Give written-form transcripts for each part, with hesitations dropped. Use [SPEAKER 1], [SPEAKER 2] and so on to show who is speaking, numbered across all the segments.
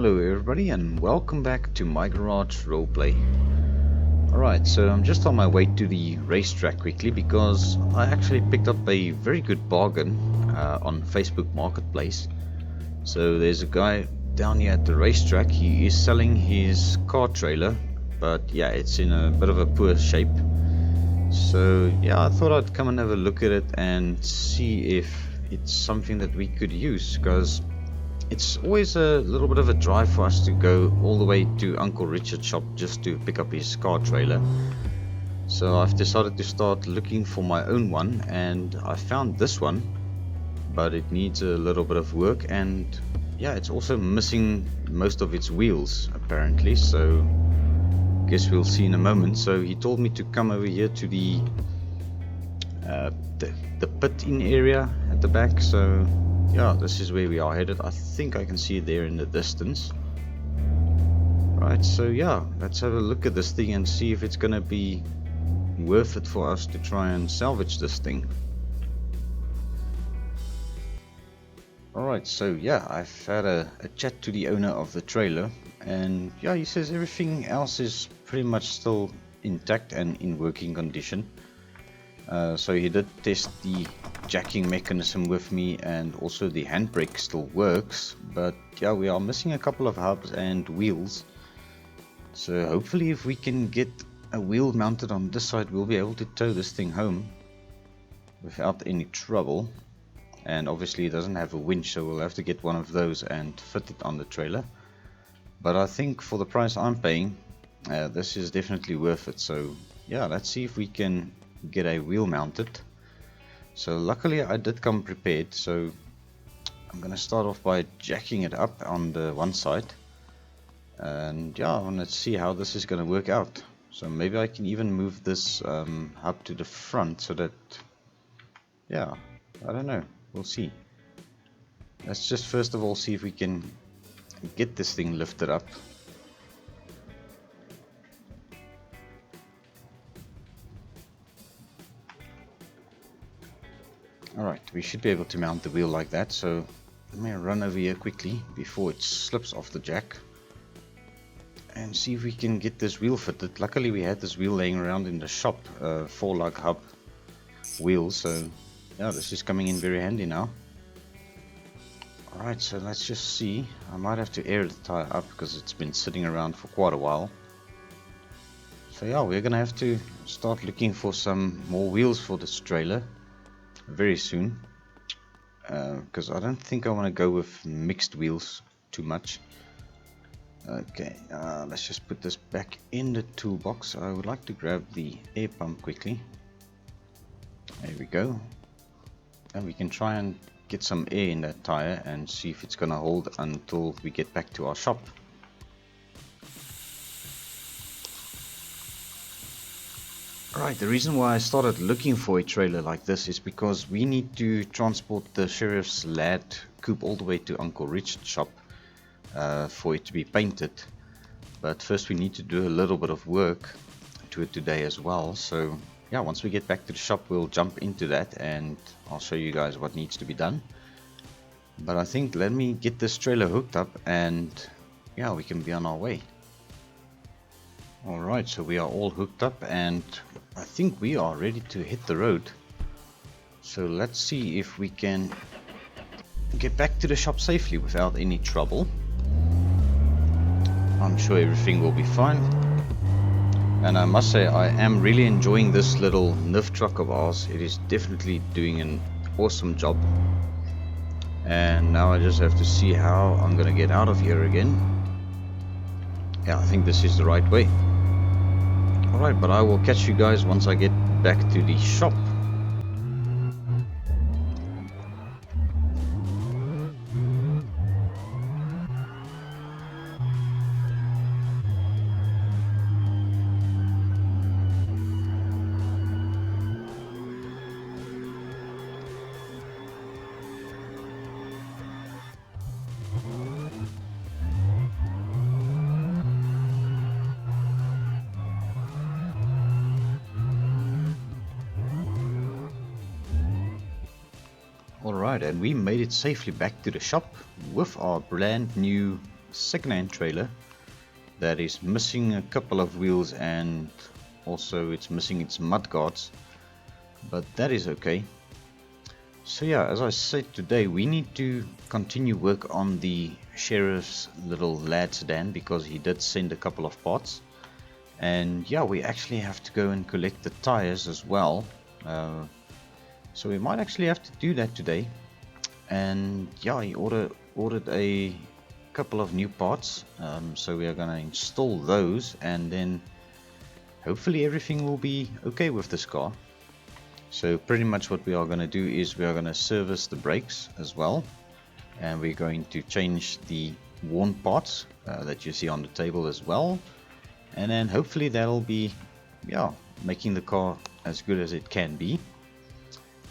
[SPEAKER 1] Hello everybody and welcome back to My Garage Roleplay. Alright, so I'm just on my way to the racetrack quickly because I actually picked up a very good bargain on Facebook Marketplace. So there's a guy down here at the racetrack. He is selling his car trailer, but yeah, it's in a bit of a poor shape. So yeah, I thought I'd come and have a look at it and see if it's something that we could use, because it's always a little bit of a drive for us to go all the way to Uncle Richie's shop just to pick up his car trailer. So I've decided to start looking for my own one, and I found this one, but it needs a little bit of work, and yeah, it's also missing most of its wheels apparently, so guess we'll see in a moment. So he told me to come over here to the pit in area at the back. So yeah, this is where we are headed. I think I can see it there in the distance. Right, so yeah, let's have a look at this thing and see if it's gonna be worth it for us to try and salvage this thing. Alright, so yeah, I've had a chat to the owner of the trailer, and yeah, he says everything else is pretty much still intact and in working condition. So he did test the jacking mechanism with me, and also the handbrake still works, but yeah, we are missing a couple of hubs and wheels. So hopefully if we can get a wheel mounted on this side, we'll be able to tow this thing home without any trouble. And obviously it doesn't have a winch, so we'll have to get one of those and fit it on the trailer. But I think for the price I'm paying, this is definitely worth it. So yeah, let's see if we can get a wheel mounted. So luckily I did come prepared, so I'm gonna start off by jacking it up on the one side, and yeah, I want to see how this is gonna work out. So maybe I can even move this hub to the front, so that, yeah, I don't know, we'll see. Let's just first of all see if we can get this thing lifted up. Alright, we should be able to mount the wheel like that, so let me run over here quickly before it slips off the jack and see if we can get this wheel fitted. Luckily we had this wheel laying around in the shop, 4-lug hub wheel, so yeah, this is coming in very handy now. Alright, so let's just see. I might have to air the tire up because it's been sitting around for quite a while. So yeah, we're gonna have to start looking for some more wheels for this trailer very soon, because I don't think I want to go with mixed wheels too much. Okay, let's just put this back in the toolbox. I would like to grab the air pump quickly. There we go, and we can try and get some air in that tire and see if it's gonna hold until we get back to our shop. Right, the reason why I started looking for a trailer like this is because we need to transport the sheriff's Lad coupe all the way to Uncle Richie's shop for it to be painted. But first we need to do a little bit of work to it today as well. So yeah, once we get back to the shop, we'll jump into that and I'll show you guys what needs to be done. But I think let me get this trailer hooked up and yeah, we can be on our way. Alright, so we are all hooked up and I think we are ready to hit the road. So let's see if we can get back to the shop safely without any trouble. I'm sure everything will be fine. And I must say, I am really enjoying this little NIF truck of ours. It is definitely doing an awesome job. And now I just have to see how I'm gonna get out of here again. Yeah, I think this is the right way. Alright, but I will catch you guys once I get back to the shop. Alright, and we made it safely back to the shop with our brand new second-hand trailer that is missing a couple of wheels, and also it's missing its mud guards, but that is okay. So yeah, as I said, today we need to continue work on the sheriff's little Lad Sedan, because he did send a couple of parts. And yeah, we actually have to go and collect the tires as well. So we might actually have to do that today. And yeah, he ordered a couple of new parts. So we are going to install those, and then hopefully everything will be okay with this car. So pretty much what we are going to do is we are going to service the brakes as well. And we're going to change the worn parts that you see on the table as well. And then hopefully that'll be, yeah, making the car as good as it can be.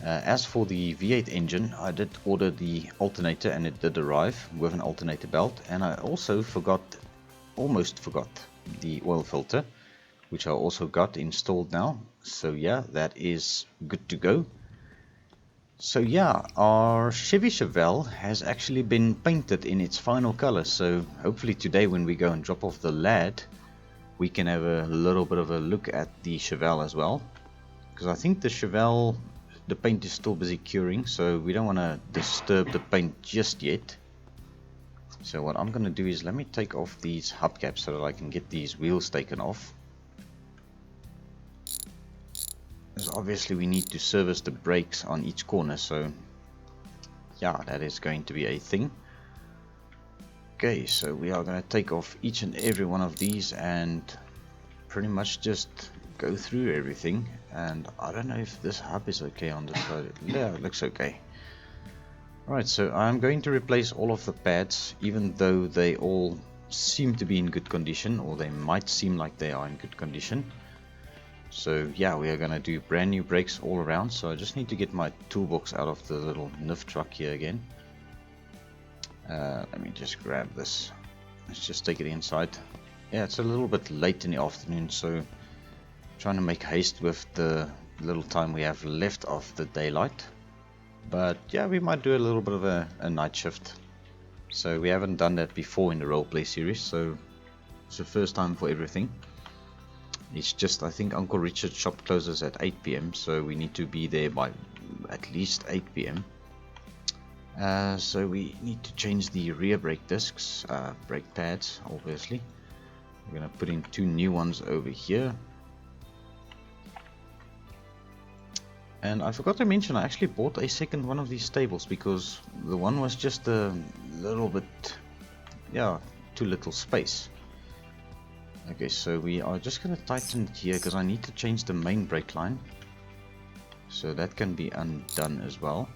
[SPEAKER 1] As for the V8 engine, I did order the alternator, and it did arrive with an alternator belt. And I also almost forgot the oil filter, which I also got installed now. So yeah, that is good to go. So yeah, our Chevy Chevelle has actually been painted in its final color. So hopefully today when we go and drop off the Lad, we can have a little bit of a look at the Chevelle as well, because I think the Chevelle, the paint is still busy curing, so we don't want to disturb the paint just yet. So what I'm going to do is let me take off these hubcaps so that I can get these wheels taken off, because obviously we need to service the brakes on each corner. So yeah, that is going to be a thing. Okay, so we are going to take off each and every one of these and pretty much just go through everything. And I don't know if this hub is okay on this side. Yeah, it looks okay. Alright, so I'm going to replace all of the pads, even though they all seem to be in good condition, or they might seem like they are in good condition. So yeah, we are going to do brand new brakes all around. So I just need to get my toolbox out of the little NIF truck here again. Let me just grab this. Let's just take it inside. Yeah, it's a little bit late in the afternoon, so trying to make haste with the little time we have left of the daylight. But yeah, we might do a little bit of a night shift. So we haven't done that before in the roleplay series, so it's the first time for everything. It's just, I think Uncle Richard's shop closes at 8 PM, so we need to be there by at least 8 PM. So we need to change the rear brake discs, brake pads, obviously. We're going to put in 2 new ones over here. And I forgot to mention, I actually bought a second one of these tables, because the one was just a little bit, yeah, too little space. Okay, so we are just going to tighten it here, because I need to change the main brake line. So that can be undone as well.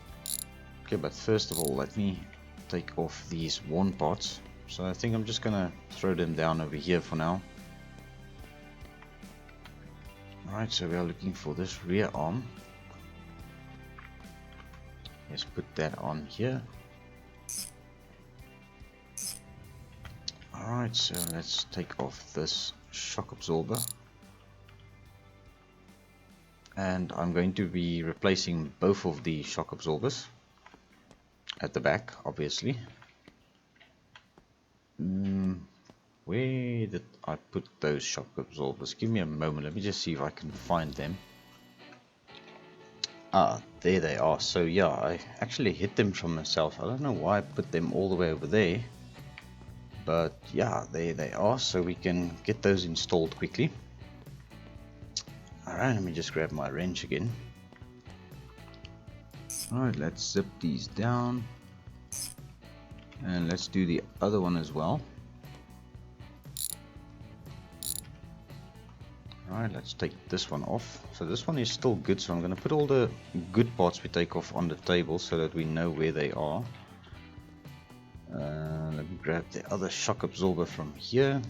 [SPEAKER 1] Okay, but first of all, let me take off these worn parts. So I think I'm just gonna throw them down over here for now. Alright, so we are looking for this rear arm. Let's put that on here. Alright, so let's take off this shock absorber. And I'm going to be replacing both of the shock absorbers at the back, obviously. Where did I put those shock absorbers? Give me a moment, let me just see if I can find them. Ah, there they are. So yeah, I actually hid them from myself. I don't know why I put them all the way over there, but yeah, there they are, so we can get those installed quickly. Alright, let me just grab my wrench again. Alright, let's zip these down. And let's do the other one as well. Alright, let's take this one off. So this one is still good, so I'm going to put all the good parts we take off on the table so that we know where they are. Let me grab the other shock absorber from here.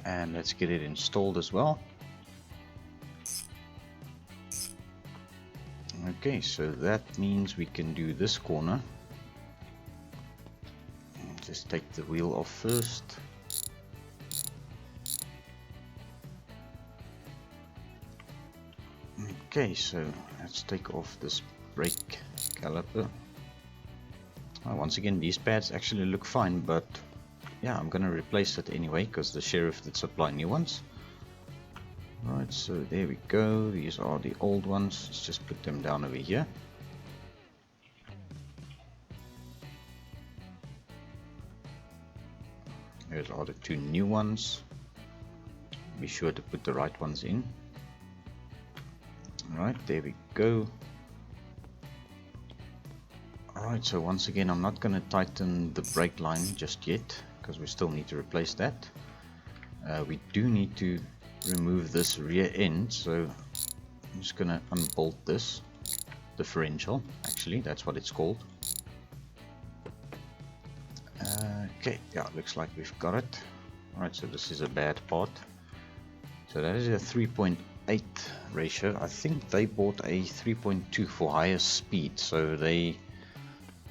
[SPEAKER 1] And let's get it installed as well. Okay, so that means we can do this corner. Just take the wheel off first. Okay, so let's take off this brake caliper. Once again, these pads actually look fine, but yeah, I'm gonna replace it anyway because the sheriff did supply new ones. Right, so there we go. These are the old ones. Let's just put them down over here. Here's are the two new ones. Be sure to put the right ones in. Alright, there we go. Alright, so once again, I'm not going to tighten the brake line just yet because we still need to replace that. We do need to remove this rear end, so I'm just going to unbolt this differential. Actually, that's what it's called. Okay, yeah, looks like we've got it. Alright, so this is a bad part. So that is a 3.8 ratio. I think they bought a 3.2 for higher speed, so they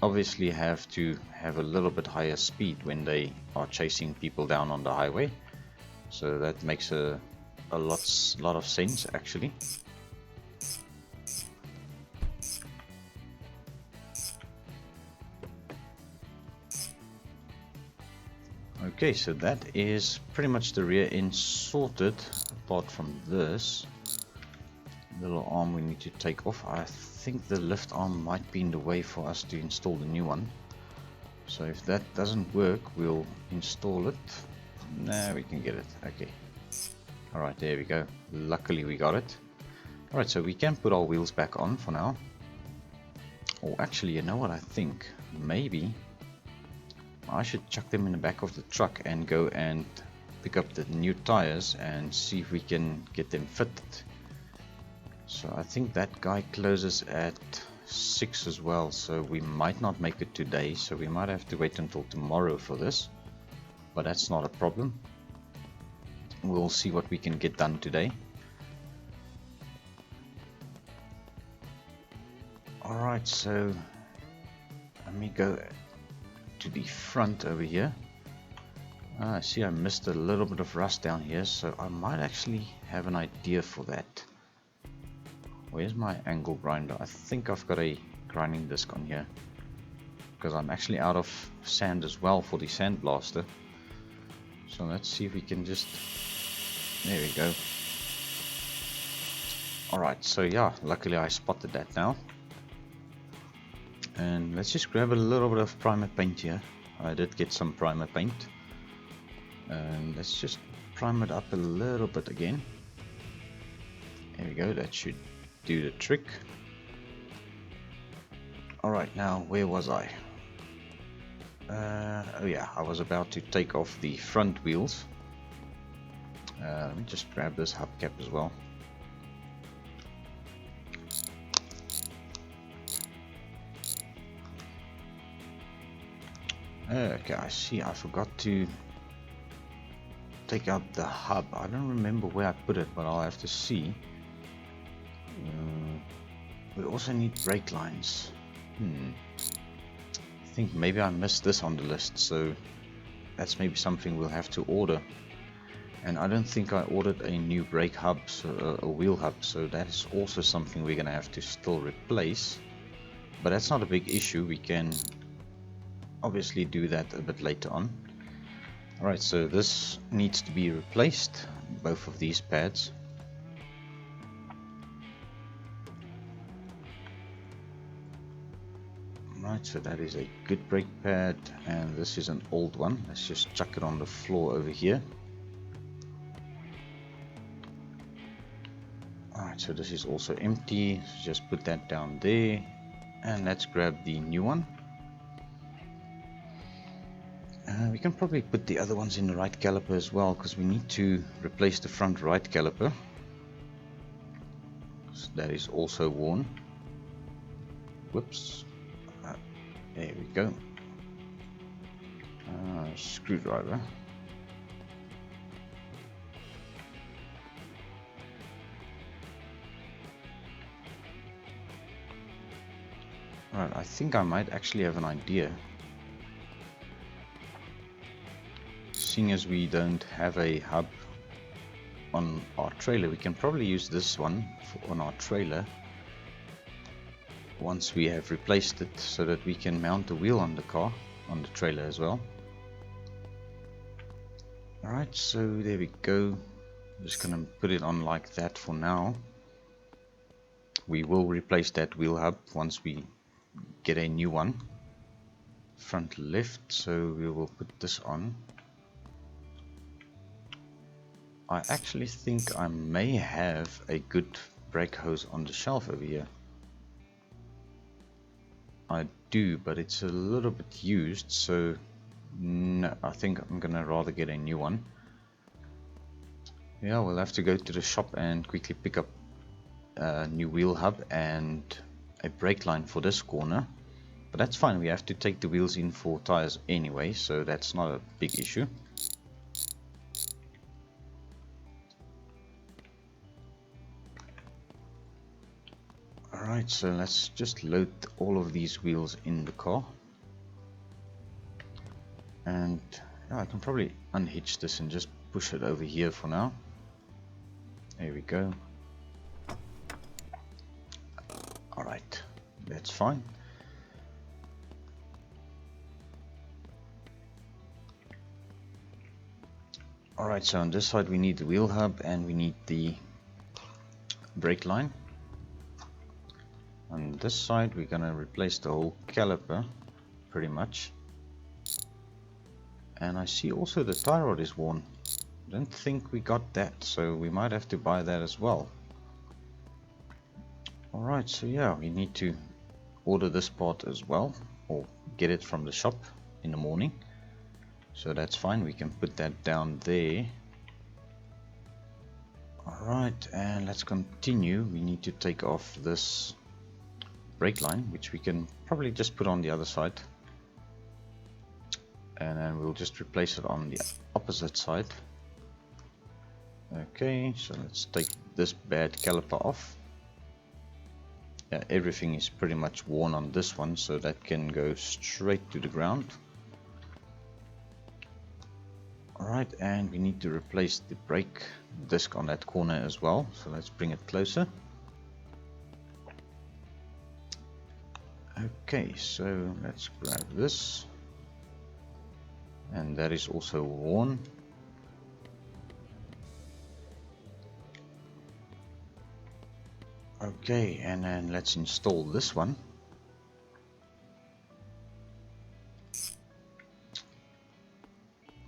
[SPEAKER 1] obviously have to have a little bit higher speed when they are chasing people down on the highway. So that makes a lot of sense actually. Okay, so that is pretty much the rear end sorted, apart from this little arm we need to take off. I think the lift arm might be in the way for us to install the new one. So if that doesn't work, we'll install it. Nah, we can get it. Okay. Alright, there we go. Luckily we got it. Alright, so we can put our wheels back on for now. Or actually, you know what I think? Maybe I should chuck them in the back of the truck and go and pick up the new tires and see if we can get them fitted. So I think that guy closes at 6 as well, so we might not make it today, so we might have to wait until tomorrow for this, but that's not a problem. We'll see what we can get done today. Alright, so let me go to the front over here. I see I missed a little bit of rust down here, so I might actually have an idea for that. Where's my angle grinder? I think I've got a grinding disc on here, because I'm actually out of sand as well for the sandblaster. So let's see if we can just, there we go. Alright, so yeah, luckily I spotted that now. And let's just grab a little bit of primer paint here. I did get some primer paint. And let's just prime it up a little bit again. There we go, that should do the trick. Alright, now where was I? Oh yeah, I was about to take off the front wheels. Let me just grab this hubcap as well. Okay, I see I forgot to take out the hub. I don't remember where I put it, but I'll have to see. We also need brake lines. I think maybe I missed this on the list, so that's maybe something we'll have to order. And I don't think I ordered a new brake hub, so a wheel hub, so that is also something we're gonna have to still replace. But that's not a big issue, we can obviously do that a bit later on. Alright, so this needs to be replaced, both of these pads. Right, so that is a good brake pad, and this is an old one. Let's just chuck it on the floor over here. Alright, so this is also empty, so just put that down there, and let's grab the new one. We can probably put the other ones in the right caliper as well, because we need to replace the front right caliper. So that is also worn. Whoops. There we go. Screwdriver. Alright, I think I might actually have an idea. Seeing as we don't have a hub on our trailer, we can probably use this one on our trailer once we have replaced it, so that we can mount the wheel on the car, on the trailer as well. Alright, so there we go. I'm just gonna put it on like that for now. We will replace that wheel hub once we get a new one. Front left, so we will put this on. I actually think I may have a good brake hose on the shelf over here. I do, but it's a little bit used, so no, I think I'm gonna rather get a new one. Yeah, we'll have to go to the shop and quickly pick up a new wheel hub and a brake line for this corner. But that's fine, we have to take the wheels in for tires anyway, so that's not a big issue. Alright, so let's just load all of these wheels in the car. And yeah, I can probably unhitch this and just push it over here for now. There we go. Alright, that's fine. Alright, so on this side we need the wheel hub and we need the brake line. On this side we're gonna replace the whole caliper pretty much. And I see also the tie rod is worn. I don't think we got that, so we might have to buy that as well. Alright, so yeah, we need to order this part as well, or get it from the shop in the morning. So that's fine, we can put that down there. Alright, and let's continue. We need to take off this brake line, which we can probably just put on the other side. And then we'll just replace it on the opposite side. Okay, so let's take this bad caliper off. Yeah, everything is pretty much worn on this one, so that can go straight to the ground. Alright, and we need to replace the brake disc on that corner as well, so let's bring it closer. Okay, so let's grab this. And that is also worn. Okay, and then let's install this one.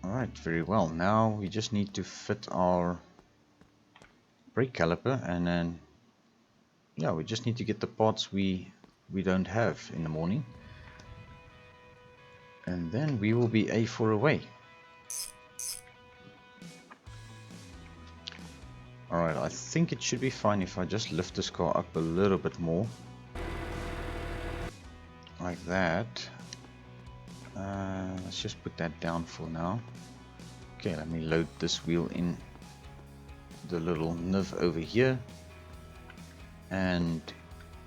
[SPEAKER 1] Alright, very well. Now we just need to fit our brake caliper, and then yeah, we just need to get the parts we don't have in the morning. And then we will be A4 away. Alright, I think it should be fine if I just lift this car up a little bit more. Like that. Let's just put that down for now. Okay, let me load this wheel in the little niv over here. And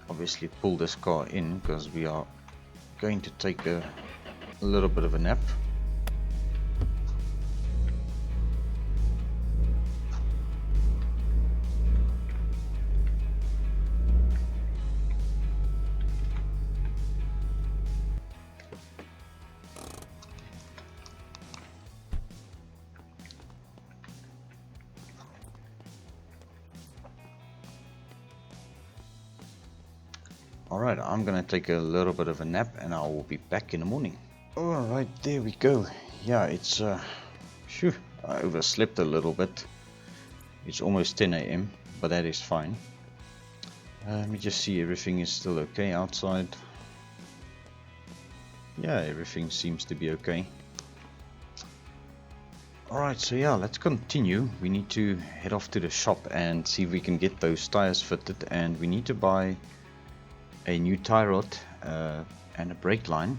[SPEAKER 1] obviously pull this car in, because we are going to take a little bit of a nap. Alright, I'm gonna take a little bit of a nap and I will be back in the morning. Alright, there we go. Yeah, it's phew, I overslept a little bit. It's almost 10 AM, but that is fine. Let me just see, everything is still okay outside. Yeah, everything seems to be okay. Alright, so yeah, let's continue. We need to head off to the shop and see if we can get those tires fitted, and we need to buy a new tie rod and a brake line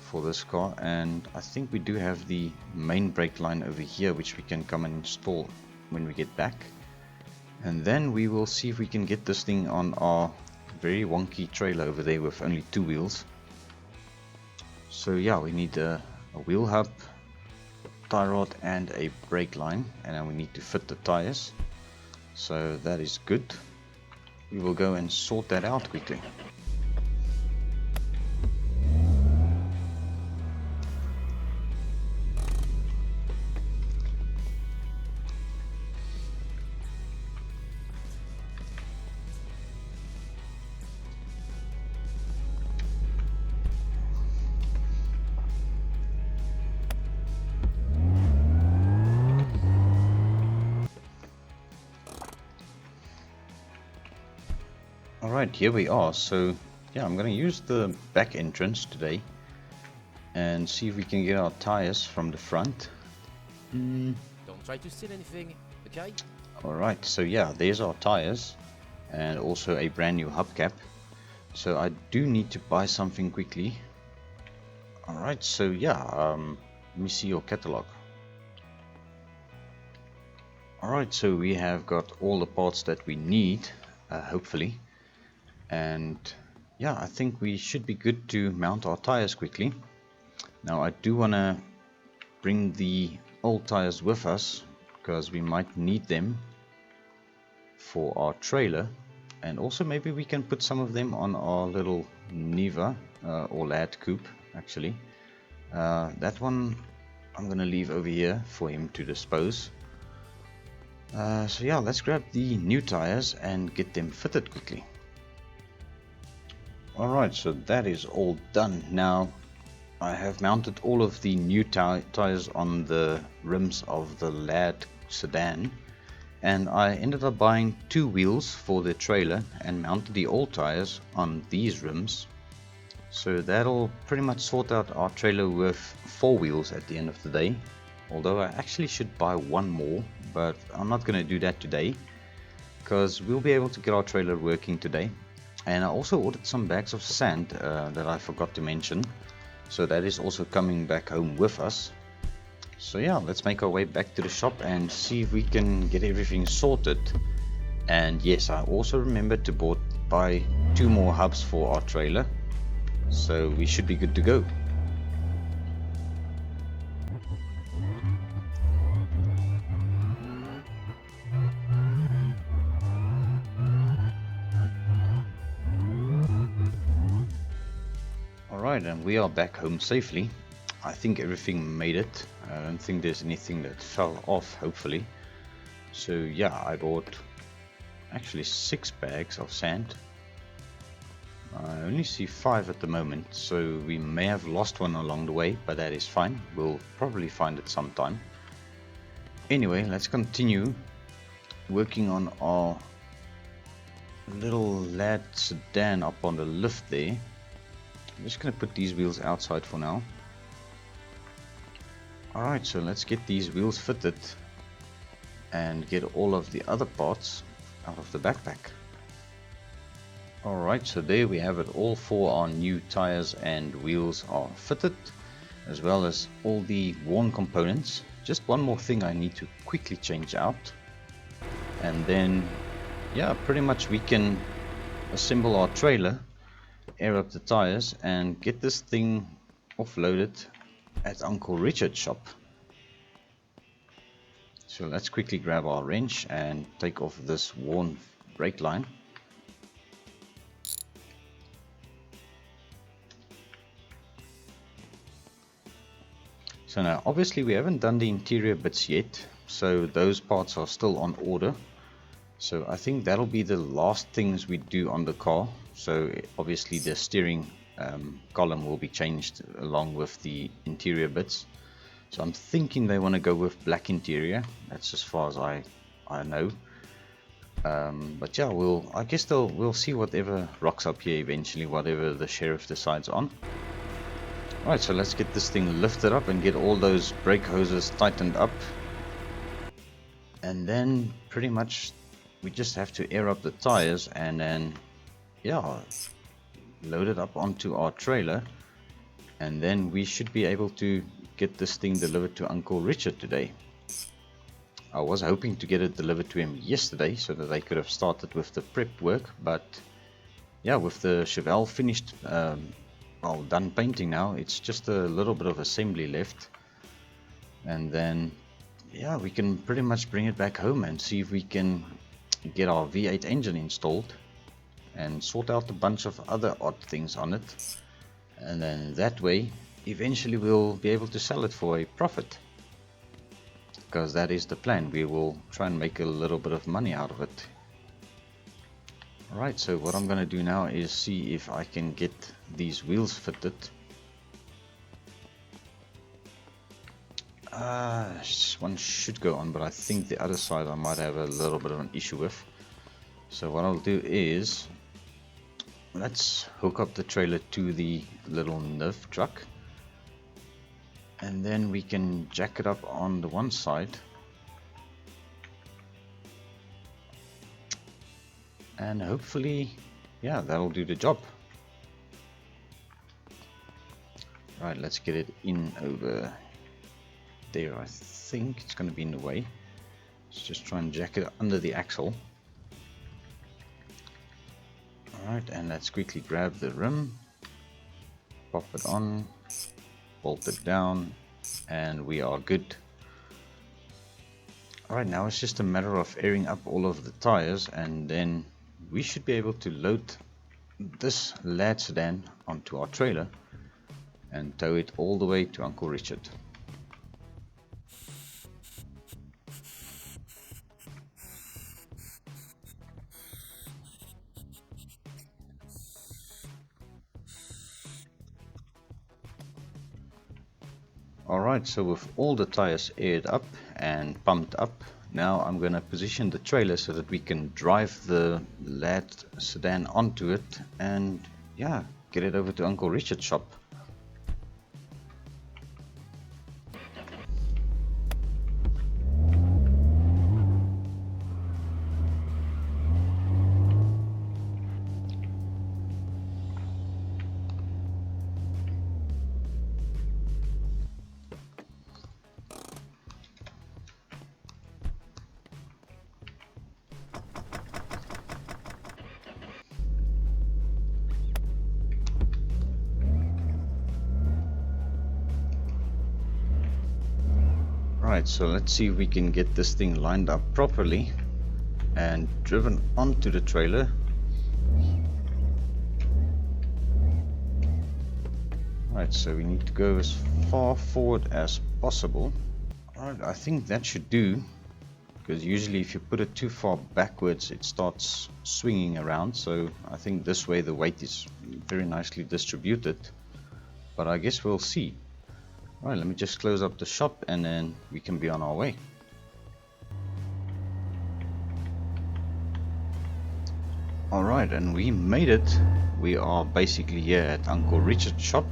[SPEAKER 1] for this car, and I think we do have the main brake line over here, which we can come and install when we get back. And then we will see if we can get this thing on our very wonky trailer over there with only 2 wheels. So yeah, we need a wheel hub, tie rod and a brake line, and then we need to fit the tires. So that is good. We will go and sort that out quickly. Alright, here we are. So yeah, I'm gonna use the back entrance today and see if we can get our tires from the front.
[SPEAKER 2] Don't try to steal anything, okay?
[SPEAKER 1] Alright, so yeah, there's our tires and also a brand new hubcap. So I do need to buy something quickly. Alright, so yeah, let me see your catalog. Alright, so we have got all the parts that we need, hopefully. And yeah, I think we should be good to mount our tires quickly. Now I do want to bring the old tires with us because we might need them for our trailer, and also maybe we can put some of them on our little Neva or Lad coupe actually. That one I'm gonna leave over here for him to dispose. So yeah, let's grab the new tires and get them fitted quickly. Alright, so that is all done. Now I have mounted all of the new tires on the rims of the Lad Sedan, and I ended up buying 2 wheels for the trailer and mounted the old tires on these rims. So that'll pretty much sort out our trailer with 4 wheels at the end of the day. Although I actually should buy one more, but I'm not going to do that today because we'll be able to get our trailer working today. And I also ordered some bags of sand that I forgot to mention. So that is also coming back home with us. So yeah, let's make our way back to the shop and see if we can get everything sorted. And yes, I also remembered to buy 2 more hubs for our trailer. So we should be good to go. Alright, and we are back home safely. I think everything made it. I don't think there's anything that fell off, hopefully. So yeah, I bought actually 6 bags of sand. I only see 5 at the moment, so we may have lost one along the way, but that is fine. We'll probably find it sometime. Anyway, let's continue working on our little Lad Sedan up on the lift there. I'm just going to put these wheels outside for now. Alright, so let's get these wheels fitted and get all of the other parts out of the backpack. Alright, so there we have it. All 4 our new tires and wheels are fitted, as well as all the worn components. Just one more thing I need to quickly change out, and then yeah, pretty much we can assemble our trailer, air up the tires, and get this thing offloaded at Uncle Richard's shop. So let's quickly grab our wrench and take off this worn brake line. So now obviously we haven't done the interior bits yet, so those parts are still on order. So I think that'll be the last things we do on the car. So obviously the steering column will be changed along with the interior bits. So I'm thinking they want to go with black interior. That's as far as I know. But yeah, we'll see whatever rocks up here eventually, whatever the sheriff decides on. Alright, so let's get this thing lifted up and get all those brake hoses tightened up. And then pretty much we just have to air up the tires and then yeah, load it up onto our trailer, and then we should be able to get this thing delivered to Uncle Richard today. I was hoping to get it delivered to him yesterday so that they could have started with the prep work, but yeah, with the Chevelle finished, well, done painting now, it's just a little bit of assembly left, and then yeah, we can pretty much bring it back home and see if we can get our V8 engine installed and sort out a bunch of other odd things on it, and then that way eventually we'll be able to sell it for a profit, because that is the plan. We will try and make a little bit of money out of it. Alright, so what I'm gonna do now is see if I can get these wheels fitted. One should go on, but I think the other side I might have a little bit of an issue with. So what I'll do is let's hook up the trailer to the little nerf truck, and then we can jack it up on the one side, and hopefully, yeah, that'll do the job. Right, let's get it in over there. I think it's going to be in the way. Let's just try and jack it under the axle. Alright, and let's quickly grab the rim, pop it on, bolt it down, and we are good. Alright, now it's just a matter of airing up all of the tires, and then we should be able to load this Lad Sedan onto our trailer and tow it all the way to Uncle Richard. Alright, so with all the tires aired up and pumped up, now I'm going to position the trailer so that we can drive the Lad Sedan onto it and yeah, get it over to Uncle Richard's shop. Right, so let's see if we can get this thing lined up properly and driven onto the trailer. Right, so we need to go as far forward as possible. Alright, I think that should do, because usually if you put it too far backwards it starts swinging around, so I think this way the weight is very nicely distributed, but I guess we'll see. Alright, let me just close up the shop and then we can be on our way. Alright, and we made it. We are basically here at Uncle Richard's shop.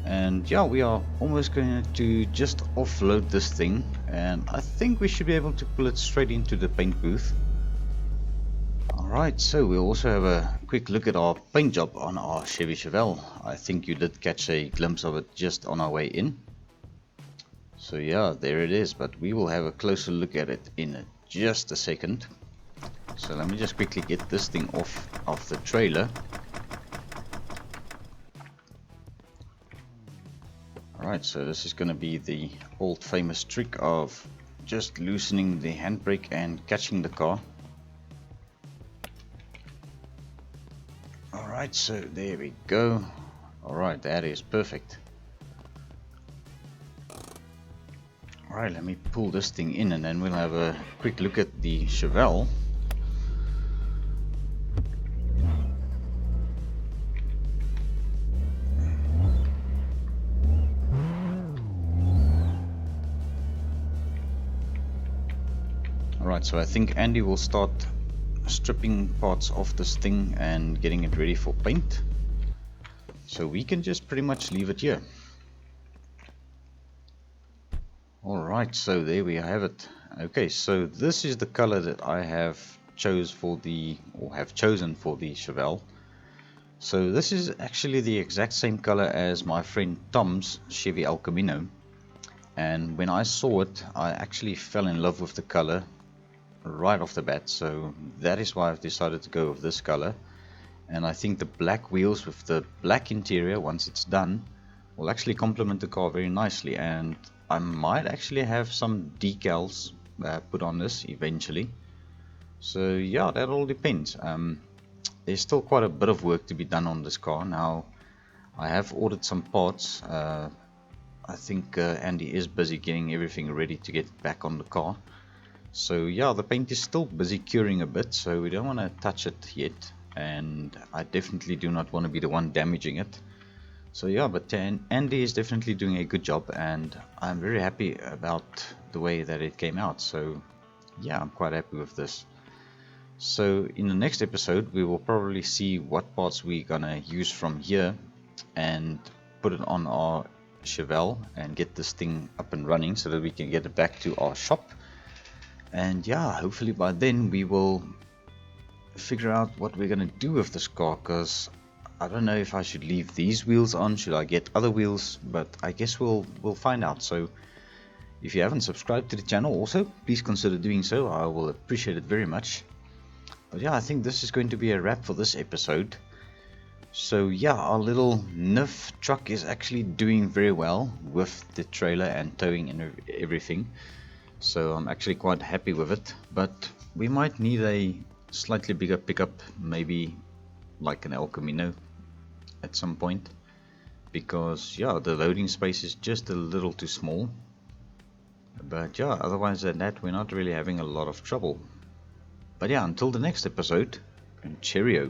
[SPEAKER 1] And yeah, we are almost going to just offload this thing. And I think we should be able to pull it straight into the paint booth. Alright, so we'll also have a quick look at our paint job on our Chevy Chevelle. I think you did catch a glimpse of it just on our way in. So yeah, there it is, but we will have a closer look at it in just a second. So let me just quickly get this thing off the trailer. Alright, so this is going to be the old famous trick of just loosening the handbrake and catching the car. Alright, so there we go. Alright, that is perfect. Alright, let me pull this thing in and then we'll have a quick look at the Chevelle. Alright, so I think Andy will start stripping parts off this thing and getting it ready for paint. So we can just pretty much leave it here. Alright, so there we have it. Okay, so this is the color that I have chosen for the Chevelle. So this is actually the exact same color as my friend Tom's Chevy El Camino. And when I saw it, I actually fell in love with the color right off the bat, so that is why I've decided to go with this color. And I think the black wheels with the black interior, once it's done, will actually complement the car very nicely, and I might actually have some decals put on this eventually. So yeah, that all depends. There's still quite a bit of work to be done on this car. Now I have ordered some parts. I think Andy is busy getting everything ready to get back on the car. So yeah, the paint is still busy curing a bit, so we don't want to touch it yet, and I definitely do not want to be the one damaging it. So yeah, but Andy is definitely doing a good job, and I'm very happy about the way that it came out. So yeah, I'm quite happy with this. So in the next episode we will probably see what parts we're gonna use from here and put it on our Chevelle and get this thing up and running so that we can get it back to our shop. And yeah, hopefully by then we will figure out what we're gonna do with this car, because I don't know if I should leave these wheels on, should I get other wheels, but I guess we'll find out. So if you haven't subscribed to the channel also, please consider doing so. I will appreciate it very much. But yeah, I think this is going to be a wrap for this episode. So yeah, our little NIF truck is actually doing very well with the trailer and towing and everything. So I'm actually quite happy with it, but we might need a slightly bigger pickup, maybe like an El Camino at some point, because yeah, the loading space is just a little too small. But yeah, otherwise than that, we're not really having a lot of trouble. But yeah, until the next episode, and cheerio.